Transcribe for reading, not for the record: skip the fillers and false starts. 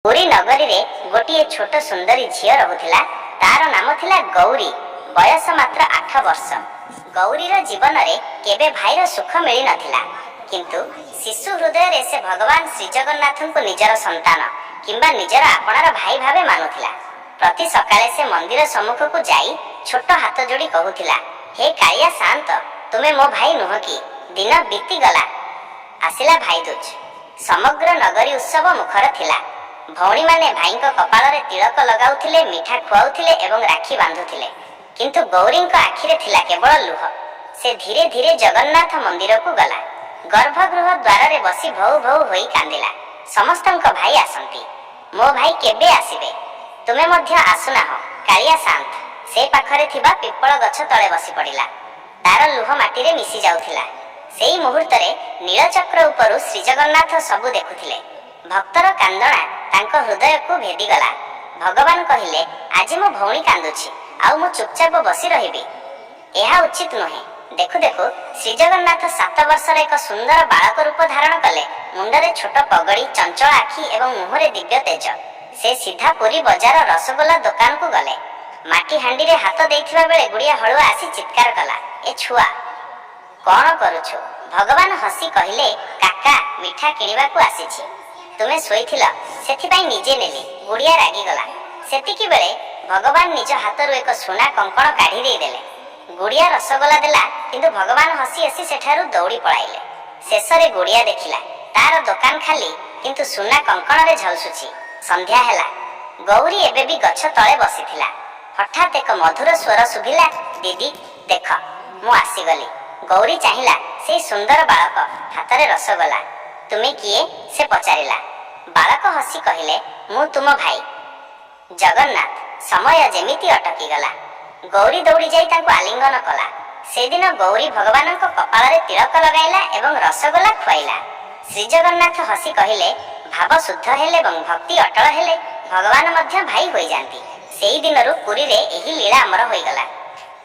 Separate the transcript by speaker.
Speaker 1: पुरी नगरी रे गोटे छोट सुंदरी झील रहुथिला। तार नाम थिला गौरी। बयस मात्र 8 वर्ष। गौरीर जीवन रे केबे भाईर सुख मिली नथिला, किंतु शिशु हृदय रे से भगवान श्री जगन्नाथ को निजर संतान किंबा निजर आपणार भाई भावे मानुथिला। प्रति सकाळे से मंदिर सम्मुख को जाई छोट हाथ जोड़ी कहूथिला, हे कालिया शांत, तुमे मो भाई नुह कि? दिन बीती गला, आसिला भाई दूज। समग्र नगरी उत्सव मुखर थिला। भौणी माने भाई कपाल रे तिलक लगाउथिले, मिठा खुआउथिले एवं राखी बांधुथिले, किंतु गौरी आखिरे थिला केवल लुह। से धीरे धीरे जगन्नाथ मंदिर को गला। गर्भगृह द्वार रे बसी भौ भौ होई कांदिला। समस्तंक भाई आसंती, मो भाई केबे आसीबे? तुमे मध्य आसुना हो। कालिया शांत से पाखरे थिबा पिप्पल गछ तळे बसी पड़िला। तार लुह माटी रे मिसी जाउथिला। सेई मुहूर्त रे नीलचक्र उपरु श्री जगन्नाथ सबु देखुथिले। भक्तर कांदणा तांक हृदय को भेदी गला। भगवान कहिले, आज मो भौणी कांदुछि, आउ मु चुपचाप बसी रहिबी? एहा उचित नुहे। देखु देखु श्री जगन्नाथ 7 वर्षर एक सुंदर बालक रूप धारण कले। मुंडरे छोट पगड़ी, चंचल आखि एवं मुहरे दिव्य तेज। से सीधा पुरी बजार रसगोल्ला दुकान को गले। माटी हांडी रे हाथ देइथिबा बेले गुड़िया हळुआ आसी चित्कार कला, ए छुआ कौन करुछु? भगवान हसी कहिले, काका मिठा किनिबा को आसीछि। तुमे सोईथिल सेथिपाई निजे नेली। गुड़िया रागी गला। सेतिकी बेले भगवान निज हाथरु एक सुना कंकण काढ़ी देई देले। गुड़िया रसगोल्ला देला, किंतु भगवान हसी हसी सेठारु दौड़ी पळाइले। शेषरे गुड़िया देखिला तार दुकान खाली, किंतु सुना कंकण रे झलसुछि। संध्या हेला। गौरी एबे भी गछ तळे बसिथिला। हठात एक मधुर स्वर सुभिला, दीदी देख मु आसीगली। गौरी चाहिला से सुंदर बालक हाथ रे रसगोल्ला। तुमे किए? से पचारिला। बालक हसी कहिले, मु तुम भाई जगन्नाथ। समय जेमिति अटकी गला। गौरी दौड़ी जाई तांको आलिंगन कला। से दिन गौरी भगवान को कपाल रे तिलक लगाइला एवं रसगोल्ला खुआइला। श्री जगन्नाथ हसी कहिले, भाव शुद्ध हेले एवं भक्ति अटल हेले भगवान मध्य भाई होई जांती। सेई दिनरु पुरी रे एही लीला अमर होई गला।